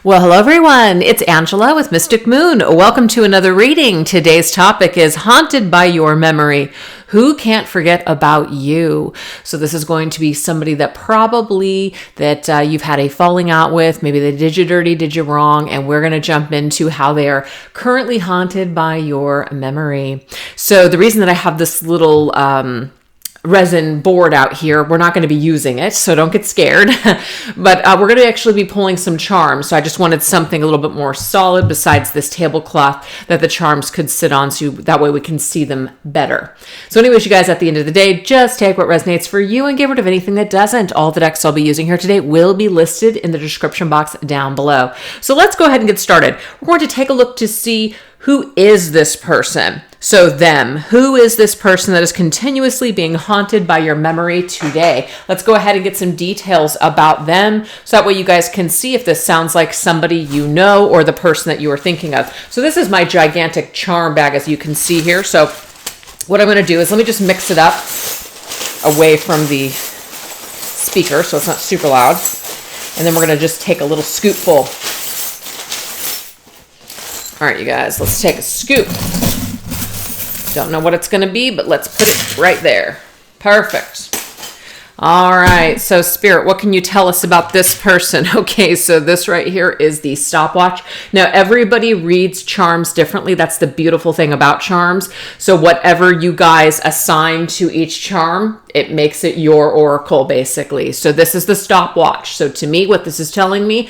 Well, hello everyone. It's Angela with Mystic Moon. Welcome to another reading. Today's topic is Haunted by Your Memory. Who can't forget about you? So this is going to be somebody that probably you've had a falling out with. Maybe they did you dirty, did you wrong, and we're going to jump into how they are currently haunted by your memory. So the reason that I have this little resin board out here, we're not going to be using it, so don't get scared. But we're going to actually be pulling some charms. So I just wanted something a little bit more solid besides this tablecloth that the charms could sit on, so that way we can see them better. So anyways, you guys, at the end of the day, just take what resonates for you and get rid of anything that doesn't. All the decks I'll be using here today will be listed in the description box down below. So let's go ahead and get started. We're going to take a look to see who is this person. So them, who is this person that is continuously being haunted by your memory today? Let's go ahead and get some details about them, so that way you guys can see if this sounds like somebody you know or the person that you are thinking of. So this is my gigantic charm bag, as you can see here. So what I'm going to do is let me just mix it up away from the speaker so it's not super loud. And then we're going to just take a little scoopful. All right, you guys, let's take a scoop. Don't know what it's going to be, but let's put it right there. Perfect. All right. So Spirit, what can you tell us about this person? Okay. So this right here is the stopwatch. Now, everybody reads charms differently. That's the beautiful thing about charms. So whatever you guys assign to each charm, it makes it your oracle, basically. So this is the stopwatch. So to me, what this is telling me,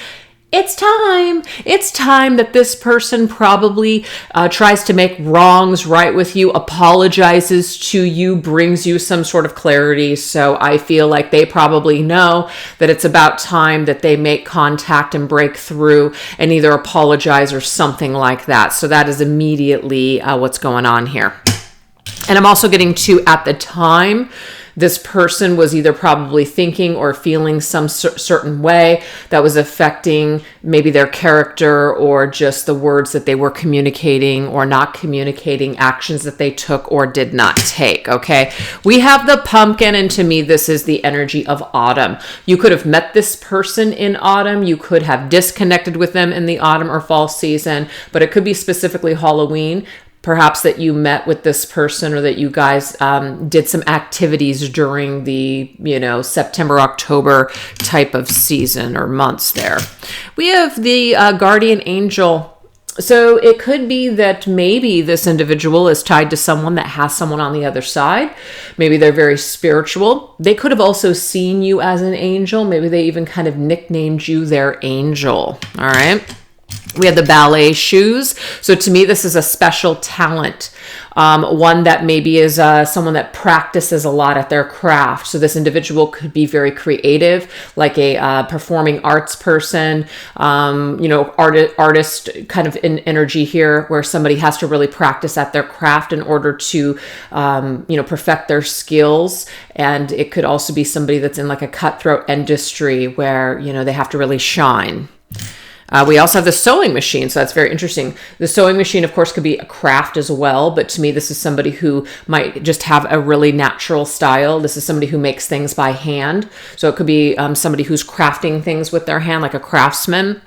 it's time. It's time that this person probably tries to make wrongs right with you, apologizes to you, brings you some sort of clarity. So I feel like they probably know that it's about time that they make contact and break through and either apologize or something like that. So that is immediately what's going on here. And I'm also getting to, at the time, this person was either probably thinking or feeling some certain way that was affecting maybe their character or just the words that they were communicating or not communicating, actions that they took or did not take, okay? We have the pumpkin, and to me, this is the energy of autumn. You could have met this person in autumn. You could have disconnected with them in the autumn or fall season, but it could be specifically Halloween. Perhaps that you met with this person or that you guys did some activities during the, September, October type of season or months there. We have the guardian angel. So it could be that maybe this individual is tied to someone that has someone on the other side. Maybe they're very spiritual. They could have also seen you as an angel. Maybe they even kind of nicknamed you their angel. All right. We have the ballet shoes. So to me, this is a special talent. One that maybe is someone that practices a lot at their craft. So this individual could be very creative, like a performing arts person, artist kind of in energy here, where somebody has to really practice at their craft in order to, perfect their skills. And it could also be somebody that's in like a cutthroat industry where, they have to really shine. We also have the sewing machine, so that's very interesting. The sewing machine, of course, could be a craft as well, but to me, this is somebody who might just have a really natural style. This is somebody who makes things by hand. So it could be somebody who's crafting things with their hand, like a craftsman.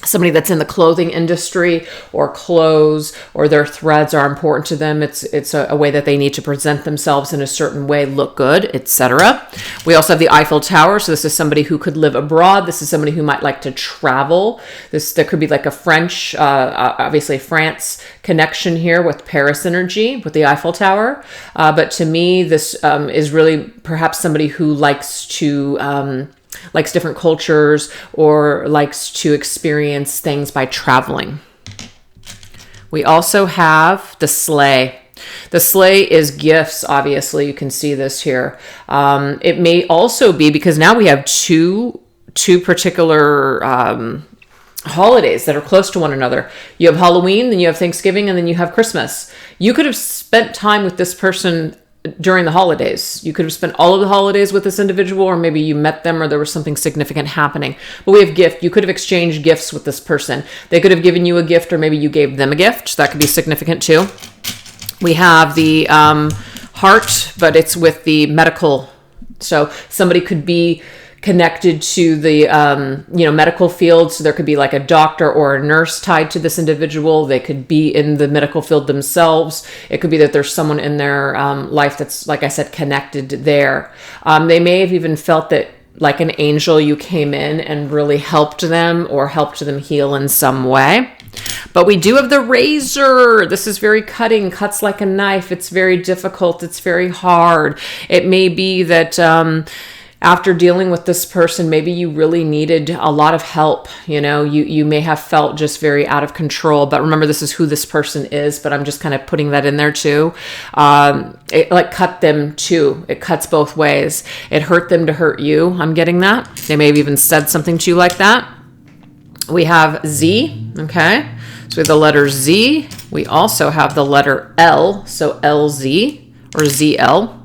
Somebody that's in the clothing industry or clothes, or their threads are important to them. It's a way that they need to present themselves in a certain way, look good, etc. We also have the Eiffel Tower. So this is somebody who could live abroad. This is somebody who might like to travel. There could be like a French, obviously France connection here with Paris energy with the Eiffel Tower. But to me, this is really perhaps somebody who likes different cultures or likes to experience things by traveling. We also have the sleigh. The sleigh is gifts, obviously. You can see this here. It may also be, because now we have two particular holidays that are close to one another. You have Halloween, then you have Thanksgiving, and then you have Christmas. You could have spent time with this person during the holidays. You could have spent all of the holidays with this individual, or maybe you met them or there was something significant happening. But we have gift. You could have exchanged gifts with this person. They could have given you a gift, or maybe you gave them a gift. So that could be significant too. We have the heart, but it's with the medical. So somebody could be connected to the medical field. So there could be like a doctor or a nurse tied to this individual. They could be in the medical field themselves. It could be that there's someone in their life that's, like I said, connected there. They may have even felt that like an angel, you came in and really helped them or helped them heal in some way. But we do have the razor. This is very cutting, cuts like a knife. It's very difficult. It's very hard. It may be that after dealing with this person, maybe you really needed a lot of help. You may have felt just very out of control, but remember, this is who this person is, but I'm just kind of putting that in there too. It like cut them too. It cuts both ways. It hurt them to hurt you. I'm getting that. They may have even said something to you like that. We have Z, okay? So we have the letter Z. We also have the letter L, so LZ or ZL.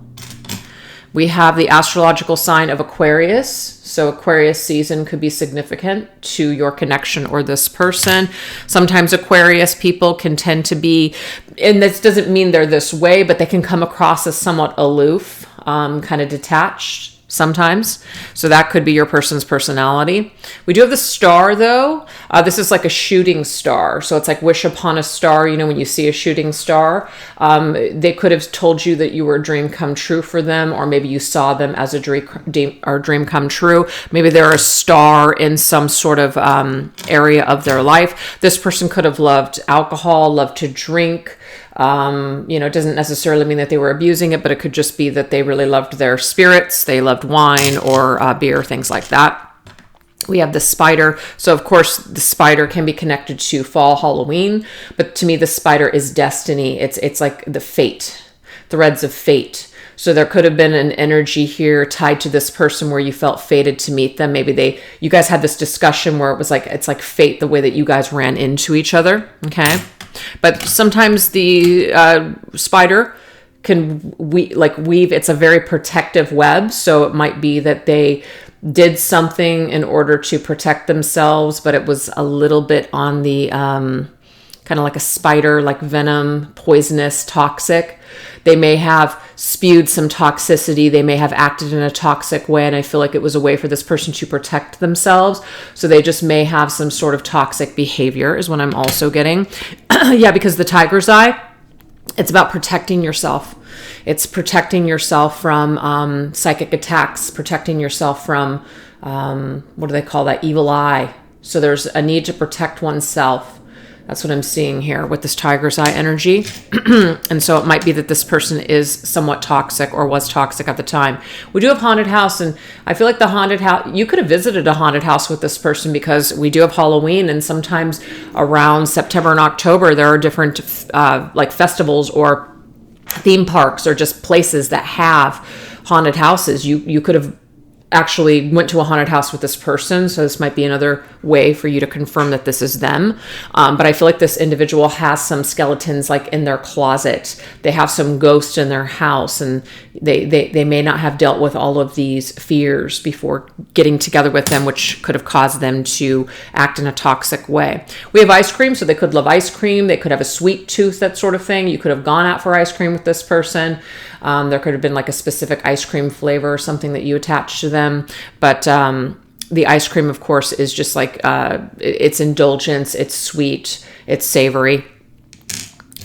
We have the astrological sign of Aquarius. So Aquarius season could be significant to your connection or this person. Sometimes Aquarius people can tend to be, and this doesn't mean they're this way, but they can come across as somewhat aloof, kind of detached sometimes. So that could be your person's personality. We do have the star though. This is like a shooting star. So it's like wish upon a star. When you see a shooting star, they could have told you that you were a dream come true for them, or maybe you saw them as a dream come true. Maybe they're a star in some sort of area of their life. This person could have loved alcohol, loved to drink. It doesn't necessarily mean that they were abusing it, but it could just be that they really loved their spirits. They loved wine or beer, things like that. We have the spider. So of course the spider can be connected to fall, Halloween, but to me the spider is destiny. It's like the fate, threads of fate. So there could have been an energy here tied to this person where you felt fated to meet them. Maybe you guys had this discussion where it was like, it's like fate, the way that you guys ran into each other. Okay. But sometimes the spider can weave. It's a very protective web. So it might be that they did something in order to protect themselves, but it was a little bit on the kind of like a spider, like venom, poisonous, toxic. They may have spewed some toxicity. They may have acted in a toxic way. And I feel like it was a way for this person to protect themselves. So they just may have some sort of toxic behavior is what I'm also getting. Yeah, because the tiger's eye, it's about protecting yourself. It's protecting yourself from psychic attacks, protecting yourself from, what do they call that? Evil eye. So there's a need to protect oneself. That's what I'm seeing here with this tiger's eye energy. And so it might be that this person is somewhat toxic or was toxic at the time. We do have haunted house, and I feel like the haunted house, you could have visited a haunted house with this person because we do have Halloween, and sometimes around September and October, there are different like festivals or theme parks or just places that have haunted houses. You could have actually went to a haunted house with this person. So this might be another way for you to confirm that this is them. But I feel like this individual has some skeletons like in their closet. They have some ghosts in their house, and they may not have dealt with all of these fears before getting together with them, which could have caused them to act in a toxic way. We have ice cream. So they could love ice cream. They could have a sweet tooth, that sort of thing. You could have gone out for ice cream with this person. There could have been like a specific ice cream flavor or something that you attached to them. But the ice cream, of course, is just like it's indulgence. It's sweet. It's savory.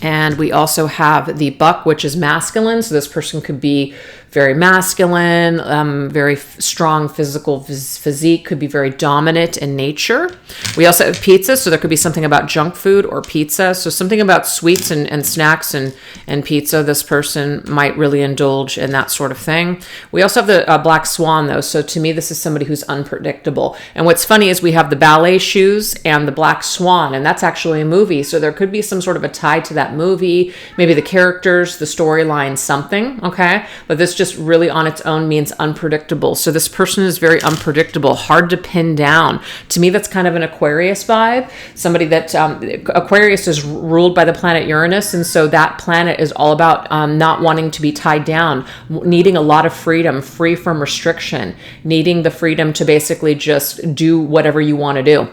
And we also have the buck, which is masculine. So this person could be very masculine, very strong physical physique, could be very dominant in nature. We also have pizza. So there could be something about junk food or pizza. So something about sweets and snacks and pizza. This person might really indulge in that sort of thing. We also have the black swan though. So to me, this is somebody who's unpredictable. And what's funny is we have the ballet shoes and the black swan, and that's actually a movie. So there could be some sort of a tie to that movie, maybe the characters, the storyline, something. Okay. But this just really on its own means unpredictable. So this person is very unpredictable, hard to pin down. To me, that's kind of an Aquarius vibe. Somebody that Aquarius is ruled by the planet Uranus. And so that planet is all about not wanting to be tied down, needing a lot of freedom, free from restriction, needing the freedom to basically just do whatever you want to do.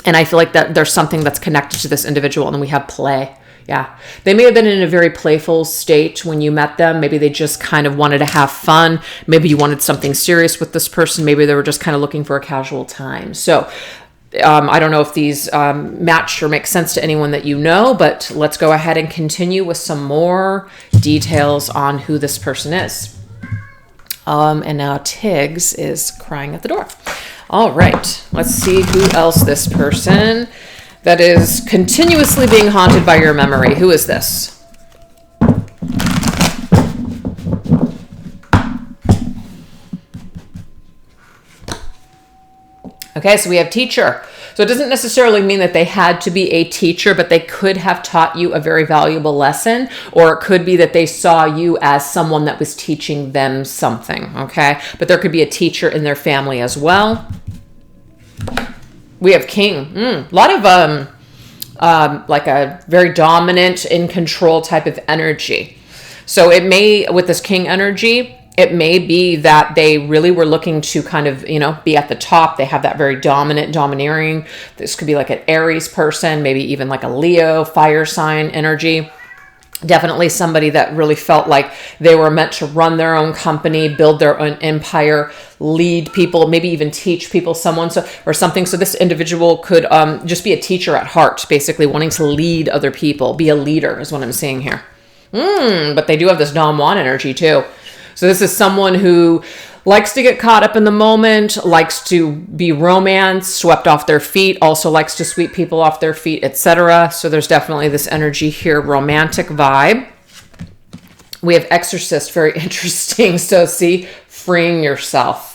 And I feel like that there's something that's connected to this individual. And then we have play. Yeah. They may have been in a very playful state when you met them. Maybe they just kind of wanted to have fun. Maybe you wanted something serious with this person. Maybe they were just kind of looking for a casual time. So I don't know if these match or make sense to anyone that you know, but let's go ahead and continue with some more details on who this person is. And now Tiggs is crying at the door. All right, let's see who else this person that is continuously being haunted by your memory. Who is this? Okay, so we have teacher. So it doesn't necessarily mean that they had to be a teacher, but they could have taught you a very valuable lesson, or it could be that they saw you as someone that was teaching them something, okay? But there could be a teacher in their family as well. We have king. A lot of like a very dominant, in control type of energy. So it may, with this king energy, it may be that they really were looking to kind of, be at the top. They have that very dominant, domineering. This could be like an Aries person, maybe even like a Leo, fire sign energy. Definitely somebody that really felt like they were meant to run their own company, build their own empire, lead people, maybe even teach people or something. So this individual could just be a teacher at heart, basically wanting to lead other people, be a leader is what I'm saying here. But they do have this Dom Juan energy too. So this is someone who likes to get caught up in the moment, likes to be romanced, swept off their feet, also likes to sweep people off their feet, etc. So there's definitely this energy here, romantic vibe. We have exorcist, very interesting. So see, freeing yourself.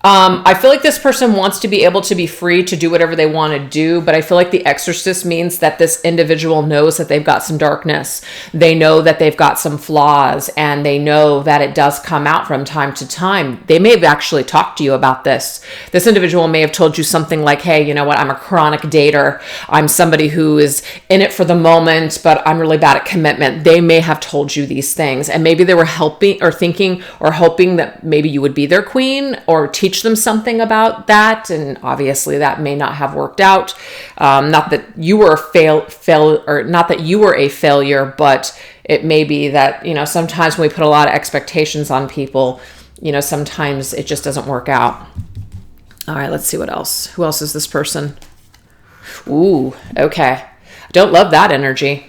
I feel like this person wants to be able to be free to do whatever they want to do, but I feel like the exorcist means that this individual knows that they've got some darkness. They know that they've got some flaws, and they know that it does come out from time to time. They may have actually talked to you about this. This individual may have told you something like, hey, you know what? I'm a chronic dater. I'm somebody who is in it for the moment, but I'm really bad at commitment. They may have told you these things, and maybe they were helping or thinking or hoping that maybe you would be their queen or teach them something about that, and obviously that may not have worked out. Not that you were not that you were a failure, but it may be that sometimes when we put a lot of expectations on people, sometimes it just doesn't work out. All right, let's see what else. Who else is this person? Ooh, okay. I don't love that energy.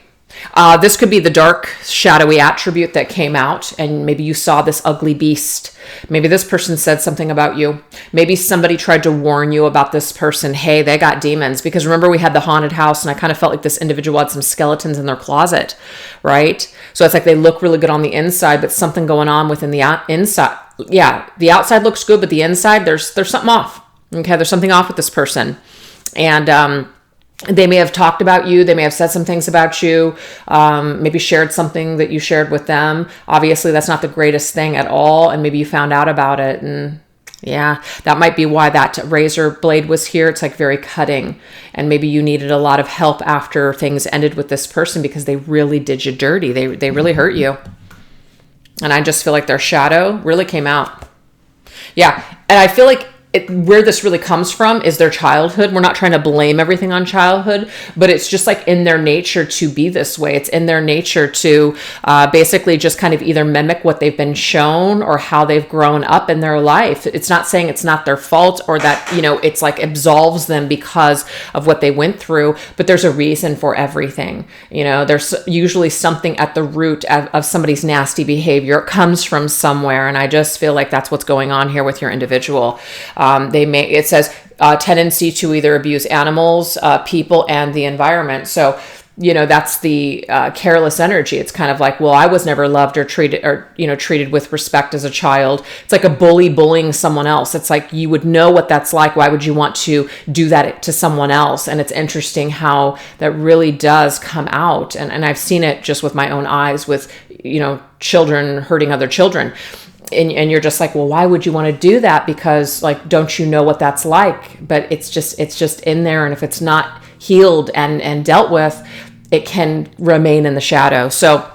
This could be the dark, shadowy attribute that came out, and maybe you saw this ugly beast. Maybe this person said something about you. Maybe somebody tried to warn you about this person. Hey, they got demons. Because remember, we had the haunted house, and I kind of felt like this individual had some skeletons in their closet, right? So it's like they look really good on the inside, but something going on within the inside. Yeah, the outside looks good, but the inside, there's something off. Okay, there's something off with this person. And they may have talked about you. They may have said some things about you, maybe shared something that you shared with them. Obviously, that's not the greatest thing at all. And maybe you found out about it. And yeah, that might be why that razor blade was here. It's like very cutting. And maybe you needed a lot of help after things ended with this person because they really did you dirty. They really hurt you. And I just feel like their shadow really came out. Yeah. And I feel like where this really comes from is their childhood. We're not trying to blame everything on childhood, but it's just like in their nature to be this way. It's in their nature to basically just kind of either mimic what they've been shown or how they've grown up in their life. It's not saying it's not their fault or that, it's like absolves them because of what they went through, but there's a reason for everything. There's usually something at the root of somebody's nasty behavior. It comes from somewhere. And I just feel like that's what's going on here with your individual. It says tendency to either abuse animals, people, and the environment. So, that's the careless energy. It's kind of like, well, I was never loved or treated with respect as a child. It's like a bully bullying someone else. It's like you would know what that's like. Why would you want to do that to someone else? And it's interesting how that really does come out. And I've seen it just with my own eyes with, children hurting other children. And you're just like, well, why would you want to do that? Because don't you know what that's like? But it's just in there. And if it's not healed and dealt with, it can remain in the shadow. So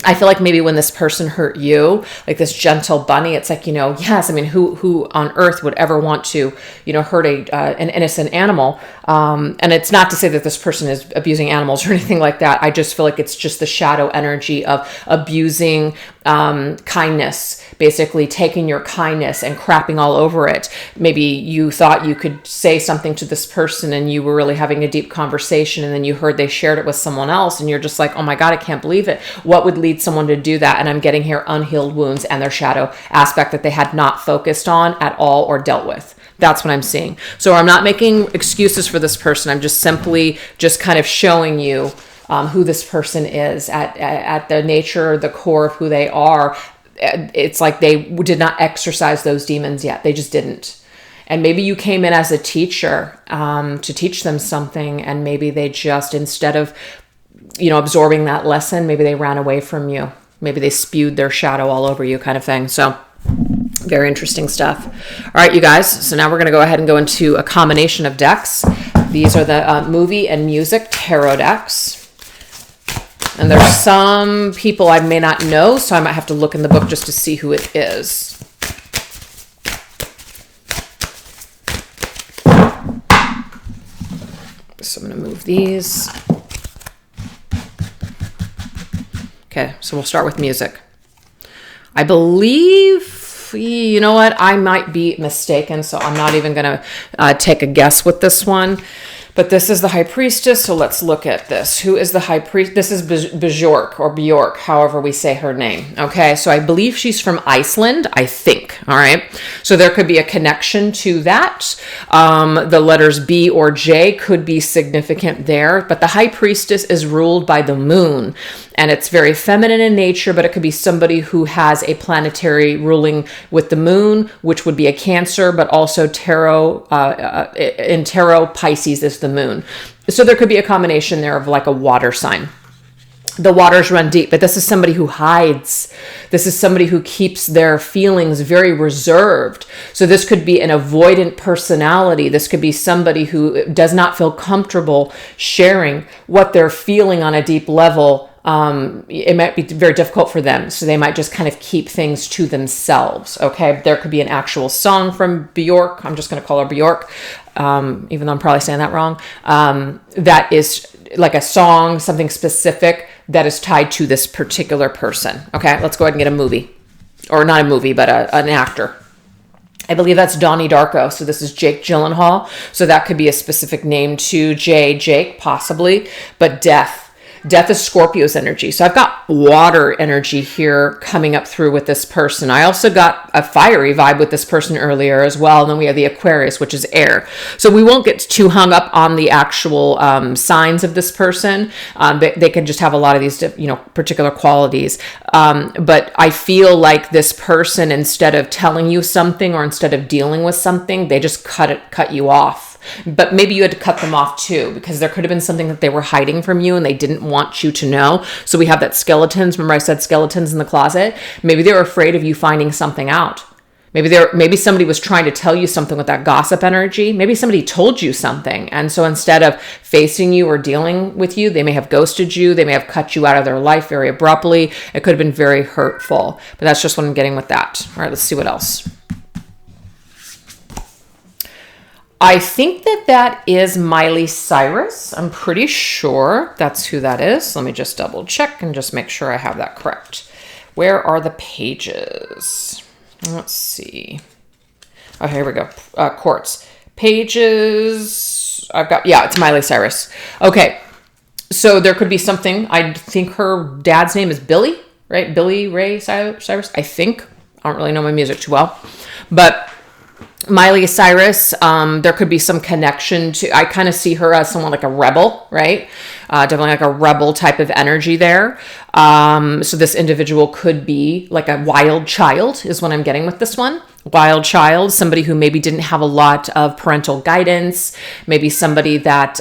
I feel like maybe when this person hurt you, like this gentle bunny, it's like, yes, I mean, who on earth would ever want to, hurt an innocent animal? And it's not to say that this person is abusing animals or anything like that. I just feel like it's just the shadow energy of abusing kindness, basically taking your kindness and crapping all over it. Maybe you thought you could say something to this person and you were really having a deep conversation, and then you heard they shared it with someone else, and you're just like, oh my God, I can't believe it. What would lead someone to do that? And I'm getting here unhealed wounds and their shadow aspect that they had not focused on at all or dealt with. That's what I'm seeing. So I'm not making excuses for this person. I'm just simply just kind of showing you who this person is at the nature, the core of who they are. It's like they did not exercise those demons yet. They just didn't. And maybe you came in as a teacher to teach them something, and maybe they just, instead of absorbing that lesson, maybe they ran away from you. Maybe they spewed their shadow all over you, kind of thing. So very interesting stuff. All right, you guys. So now we're going to go ahead and go into a combination of decks. These are the movie and music tarot decks. And there's some people I may not know, so I might have to look in the book just to see who it is. So I'm going to move these. Okay, so we'll start with music. I believe, you know what, I might be mistaken, so I'm not even going to take a guess with this one. But this is the High Priestess, so let's look at this. Who is the High Priest? This is Bjork, or Bjork, however we say her name. Okay, so I believe she's from Iceland, I think. All right, so there could be a connection to that. The letters B or J could be significant there, but the High Priestess is ruled by the moon, and it's very feminine in nature, but it could be somebody who has a planetary ruling with the moon, which would be a Cancer, but also tarot, in tarot, Pisces is the moon. So there could be a combination there of like a water sign. The waters run deep, but this is somebody who hides. This is somebody who keeps their feelings very reserved. So this could be an avoidant personality. This could be somebody who does not feel comfortable sharing what they're feeling on a deep level. It might be very difficult for them. So they might just kind of keep things to themselves. Okay. There could be an actual song from Bjork. I'm just going to call her Bjork. Even though I'm probably saying that wrong. That is like a song, something specific that is tied to this particular person. Okay. Let's go ahead and get a movie, or not a movie, but an actor. I believe that's Donnie Darko. So this is Jake Gyllenhaal. So that could be a specific name to Jake, possibly, but death. Death is Scorpio's energy. So I've got water energy here coming up through with this person. I also got a fiery vibe with this person earlier as well. And then we have the Aquarius, which is air. So we won't get too hung up on the actual signs of this person. They can just have a lot of these, particular qualities. But I feel like this person, instead of telling you something or instead of dealing with something, they just cut you off. But maybe you had to cut them off too, because there could have been something that they were hiding from you and they didn't want you to know. So we have that skeletons. Remember I said skeletons in the closet? Maybe they were afraid of you finding something out. Maybe somebody was trying to tell you something with that gossip energy. Maybe somebody told you something. And so instead of facing you or dealing with you, they may have ghosted you. They may have cut you out of their life very abruptly. It could have been very hurtful. But that's just what I'm getting with that. All right, let's see what else. I think that is Miley Cyrus. I'm pretty sure that's who that is. Let me just double check and just make sure I have that correct. Where are the pages? Let's see. Oh, here we go. Quartz. Pages. It's Miley Cyrus. Okay. So there could be something. I think her dad's name is Billy, right? Billy Ray Cyrus, I think. I don't really know my music too well. But Miley Cyrus, there could be some connection to, I kind of see her as someone like a rebel, right? Definitely like a rebel type of energy there. So this individual could be like a wild child is what I'm getting with this one. wild child, somebody who maybe didn't have a lot of parental guidance, maybe somebody that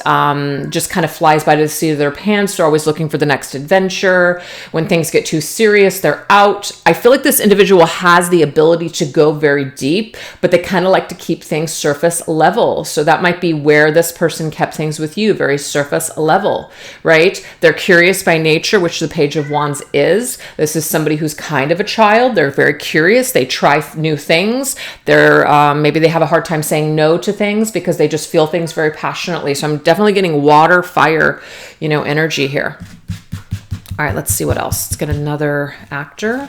just kind of flies by the seat of their pants. They're always looking for the next adventure. When things get too serious, they're out. I feel like this individual has the ability to go very deep, but they kind of like to keep things surface level. So that might be where this person kept things with you, very surface level, right? They're curious by nature, which the Page of Wands is. This is somebody who's kind of a child. They're very curious. They try new things. They're maybe they have a hard time saying no to things because they just feel things very passionately. So I'm definitely getting water, fire, energy here. All right, let's see what else. Let's get another actor.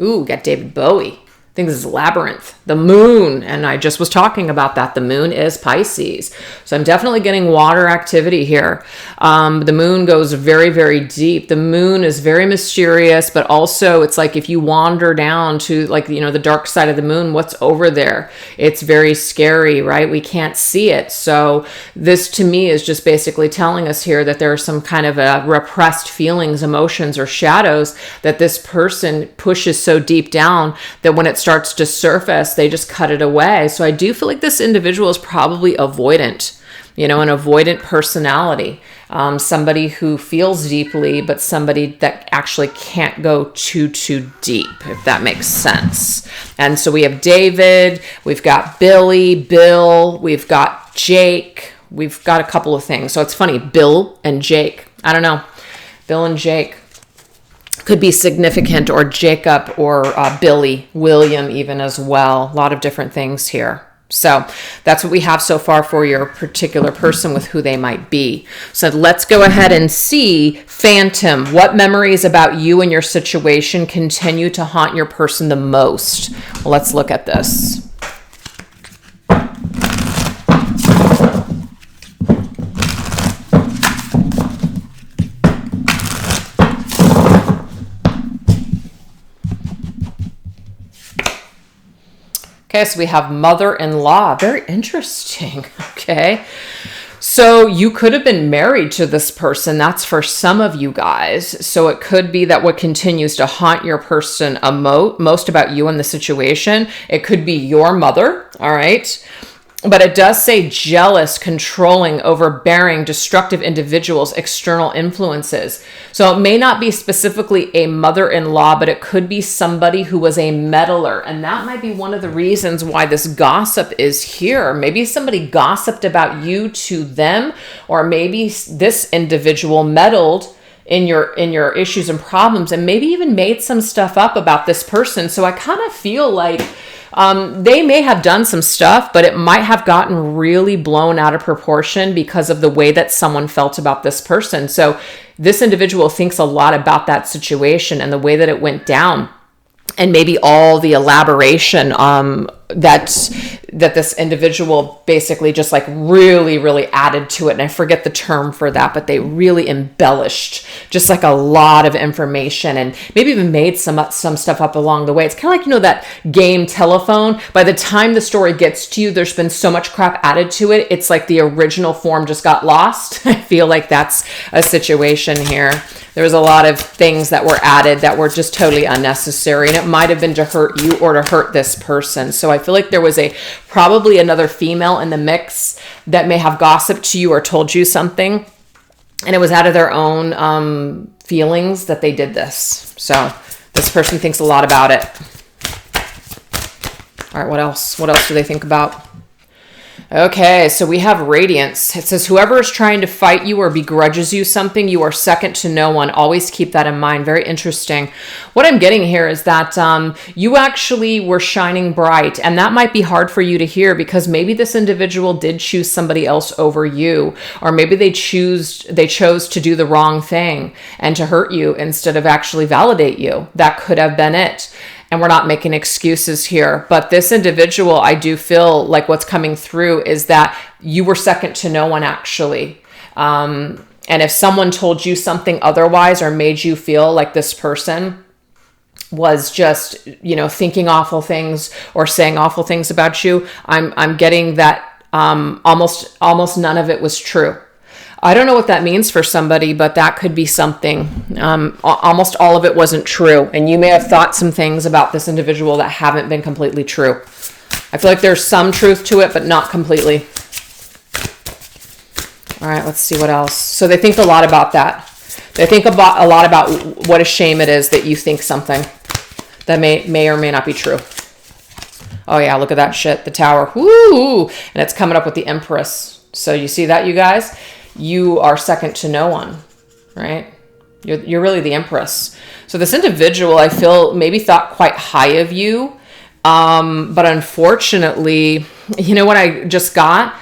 Ooh, got David Bowie. I think this is Labyrinth, the moon. And I just was talking about that. The moon is Pisces. So I'm definitely getting water activity here. The moon goes very, very deep. The moon is very mysterious, but also it's like if you wander down to the dark side of the moon, what's over there? It's very scary, right? We can't see it. So this to me is just basically telling us here that there are some kind of repressed feelings, emotions, or shadows that this person pushes so deep down that when it starts to surface, they just cut it away. So I do feel like this individual is probably avoidant, an avoidant personality, somebody who feels deeply, but somebody that actually can't go too deep, if that makes sense. And so we have David, we've got Billy, Bill, we've got Jake, we've got a couple of things. So it's funny, Bill and Jake. I don't know. Bill and Jake could be significant, or Jacob, or Billy, William even as well. A lot of different things here. So that's what we have so far for your particular person with who they might be. So let's go ahead and see Phantom. What memories about you and your situation continue to haunt your person the most? Well, let's look at this. Okay, so we have mother-in-law. Very interesting. Okay. So you could have been married to this person. That's for some of you guys. So it could be that what continues to haunt your person most about you and the situation, it could be your mother. All right. But it does say jealous, controlling, overbearing, destructive individuals, external influences. So it may not be specifically a mother-in-law, but it could be somebody who was a meddler. And that might be one of the reasons why this gossip is here. Maybe somebody gossiped about you to them, or maybe this individual meddled in your issues and problems, and maybe even made some stuff up about this person. So I kind of feel like they may have done some stuff, but it might have gotten really blown out of proportion because of the way that someone felt about this person. So this individual thinks a lot about that situation and the way that it went down, and maybe all the elaboration that this individual basically just like really added to it. And I forget the term for that, but they really embellished just like a lot of information, and maybe even made some stuff up along the way. It's kind of like, that game Telephone. By the time the story gets to you, there's been so much crap added to it. It's like the original form just got lost. I feel like that's a situation here. There was a lot of things that were added that were just totally unnecessary, and it might have been to hurt you or to hurt this person. So I feel like there was probably another female in the mix that may have gossiped to you or told you something, and it was out of their own feelings that they did this. So this person thinks a lot about it. All right, what else? What else do they think about? Okay, so we have Radiance. It says, whoever is trying to fight you or begrudges you something, you are second to no one. Always keep that in mind. Very interesting. What I'm getting here is that you actually were shining bright, and that might be hard for you to hear because maybe this individual did choose somebody else over you, or maybe they chose to do the wrong thing and to hurt you instead of actually validate you. That could have been it. And we're not making excuses here. But this individual, I do feel like what's coming through is that you were second to no one, actually. And if someone told you something otherwise or made you feel like this person was just, thinking awful things or saying awful things about you, I'm getting that almost none of it was true. I don't know what that means for somebody, but that could be something. Almost all of it wasn't true. And you may have thought some things about this individual that haven't been completely true. I feel like there's some truth to it, but not completely. All right, let's see what else. So they think a lot about that. They think a lot about what a shame it is that you think something that may or may not be true. Oh yeah, look at that shit, the Tower. Woo! And it's coming up with the Empress. So you see that, you guys? You are second to no one, right? You're really the Empress. So this individual, I feel, maybe thought quite high of you. But unfortunately, you know what I just got?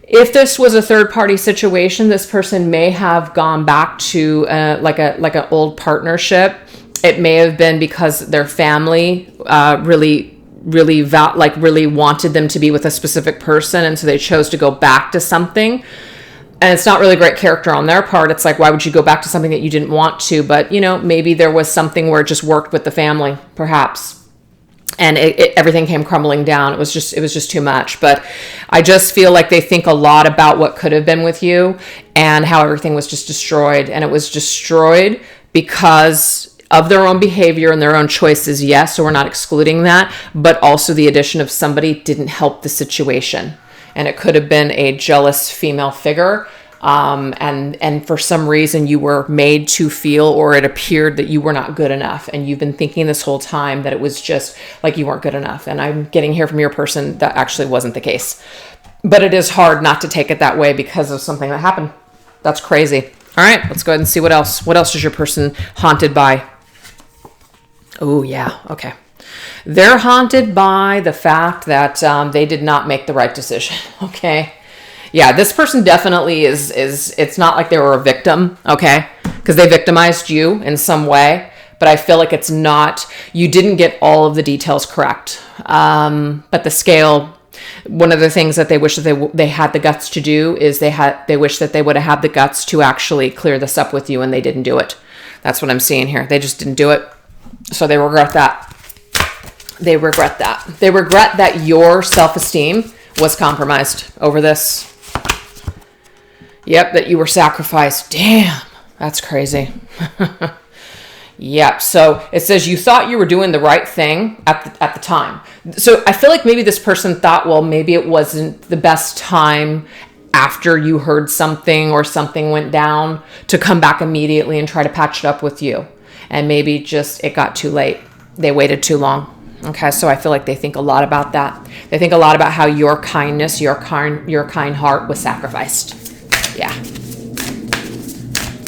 If this was a third-party situation, this person may have gone back to like an old partnership. It may have been because their family really wanted them to be with a specific person, and so they chose to go back to something. And it's not really great character on their part. It's like, why would you go back to something that you didn't want to? But, you know, maybe there was something where it just worked with the family, perhaps. And everything came crumbling down. It was just too much. But I just feel like they think a lot about what could have been with you and how everything was just destroyed. And it was destroyed because of their own behavior and their own choices, yes, so we're not excluding that, but also the addition of somebody didn't help the situation. And it could have been a jealous female figure, and for some reason you were made to feel, or it appeared that you were not good enough, and you've been thinking this whole time that it was just like you weren't good enough. And I'm getting here from your person that actually wasn't the case. But it is hard not to take it that way because of something that happened. That's crazy. All right, let's go ahead and see what else. What else is your person haunted by? Oh, yeah. Okay. They're haunted by the fact that they did not make the right decision. Okay. Yeah, this person definitely is it's not like they were a victim. Okay. Because they victimized you in some way. But I feel like it's not, you didn't get all of the details correct. But the scale, one of the things that they wish that they had the guts to do is they wish that they would have had the guts to actually clear this up with you, and they didn't do it. That's what I'm seeing here. They just didn't do it. So they regret that. They regret that. They regret that your self-esteem was compromised over this. Yep, that you were sacrificed. Damn, that's crazy. Yep, so it says you thought you were doing the right thing at the time. So I feel like maybe this person thought, well, maybe it wasn't the best time after you heard something or something went down to come back immediately and try to patch it up with you. And maybe just it got too late. They waited too long. Okay, so I feel like they think a lot about that. They think a lot about how your kindness, your kind heart was sacrificed. Yeah.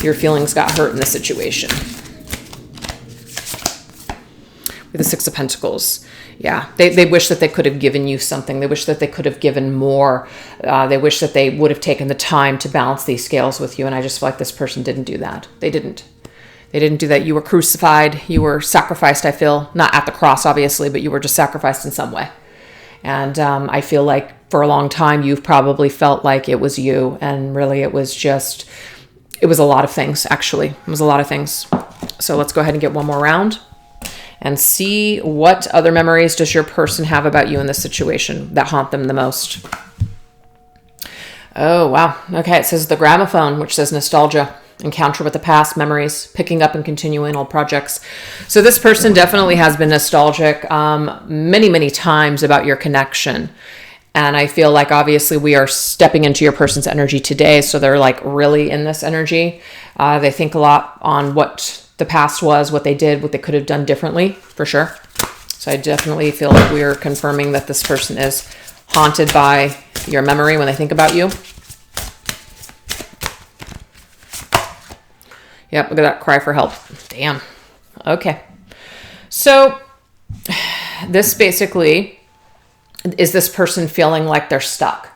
Your feelings got hurt in the situation. With the Six of Pentacles. Yeah, they wish that they could have given you something. They wish that they could have given more. They wish that they would have taken the time to balance these scales with you. And I just feel like this person didn't do that. They didn't. They didn't do that. You were crucified. You were sacrificed, I feel. Not at the cross, obviously, but you were just sacrificed in some way. And I feel like for a long time, you've probably felt like it was you. And really, it was a lot of things, actually. It was a lot of things. So let's go ahead and get one more round and see what other memories does your person have about you in this situation that haunt them the most. Oh, wow. Okay, it says the gramophone, which says nostalgia. Encounter with the past, memories, picking up and continuing old projects. So this person definitely has been nostalgic many, many times about your connection. And I feel like obviously we are stepping into your person's energy today. So they're like really in this energy. They think a lot on what the past was, what they did, what they could have done differently, for sure. So I definitely feel like we are confirming that this person is haunted by your memory when they think about you. Yep, look at that cry for help. Damn. Okay. So this basically is this person feeling like they're stuck.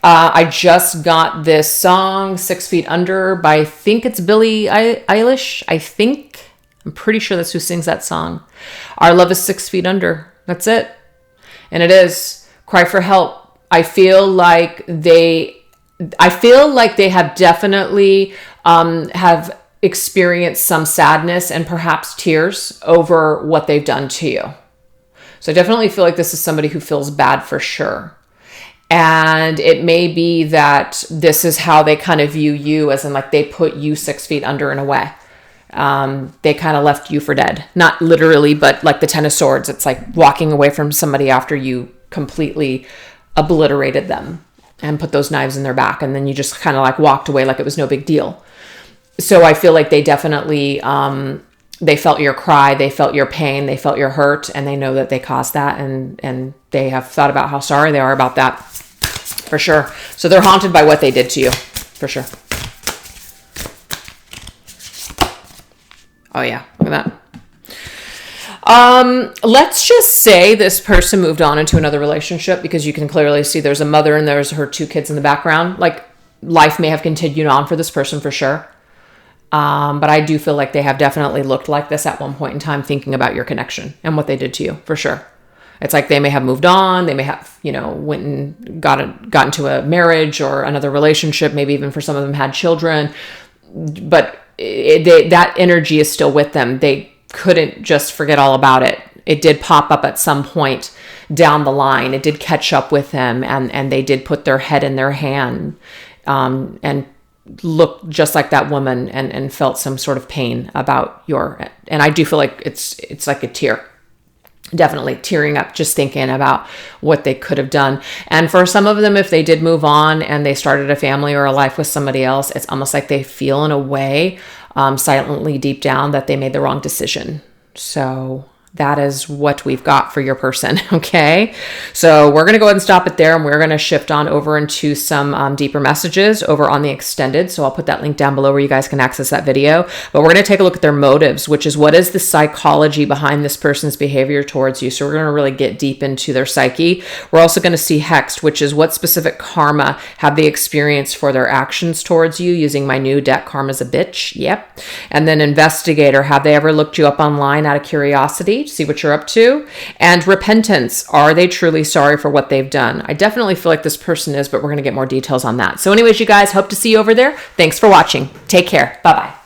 I just got this song, 6 Feet Under, by, I think it's Billie Eilish. I'm pretty sure that's who sings that song. Our love is 6 feet under. That's it. And it is. Cry for help. I feel like they have definitely have experienced some sadness and perhaps tears over what they've done to you. So I definitely feel like this is somebody who feels bad for sure. And it may be that this is how they kind of view you, as in like they put you 6 feet under and away. They kind of left you for dead. Not literally, but like the Ten of Swords. It's like walking away from somebody after you completely obliterated them and put those knives in their back. And then you just kind of like walked away like it was no big deal. So I feel like they definitely, they felt your cry, they felt your pain, they felt your hurt, and they know that they caused that. And they have thought about how sorry they are about that, for sure. So they're haunted by what they did to you, for sure. Oh yeah, look at that. Let's just say this person moved on into another relationship, because you can clearly see there's a mother and there's her 2 kids in the background. Like, life may have continued on for this person, for sure. But I do feel like they have definitely looked like this at one point in time, thinking about your connection and what they did to you, for sure. It's like they may have moved on. They may have, went and got into a marriage or another relationship. Maybe even for some of them had children. But that energy is still with them. They couldn't just forget all about it. It did pop up at some point down the line. It did catch up with them, and they did put their head in their hand and looked just like that woman and felt some sort of pain about and I do feel like it's like a tear. Definitely tearing up just thinking about what they could have done. And for some of them, if they did move on and they started a family or a life with somebody else, it's almost like they feel in a way, silently deep down, that they made the wrong decision. So that is what we've got for your person. Okay. So we're going to go ahead and stop it there, and we're going to shift on over into some deeper messages over on the extended. So I'll put that link down below where you guys can access that video, but we're going to take a look at their motives, which is what is the psychology behind this person's behavior towards you. So we're going to really get deep into their psyche. We're also going to see Hexed, which is what specific karma have they experienced for their actions towards you, using my new deck, Karma's a Bitch. Yep. And then Investigator, have they ever looked you up online out of curiosity to see what you're up to? And Repentance, are they truly sorry for what they've done? I definitely feel like this person is, but we're going to get more details on that. So anyways, you guys, hope to see you over there. Thanks for watching. Take care. Bye-bye.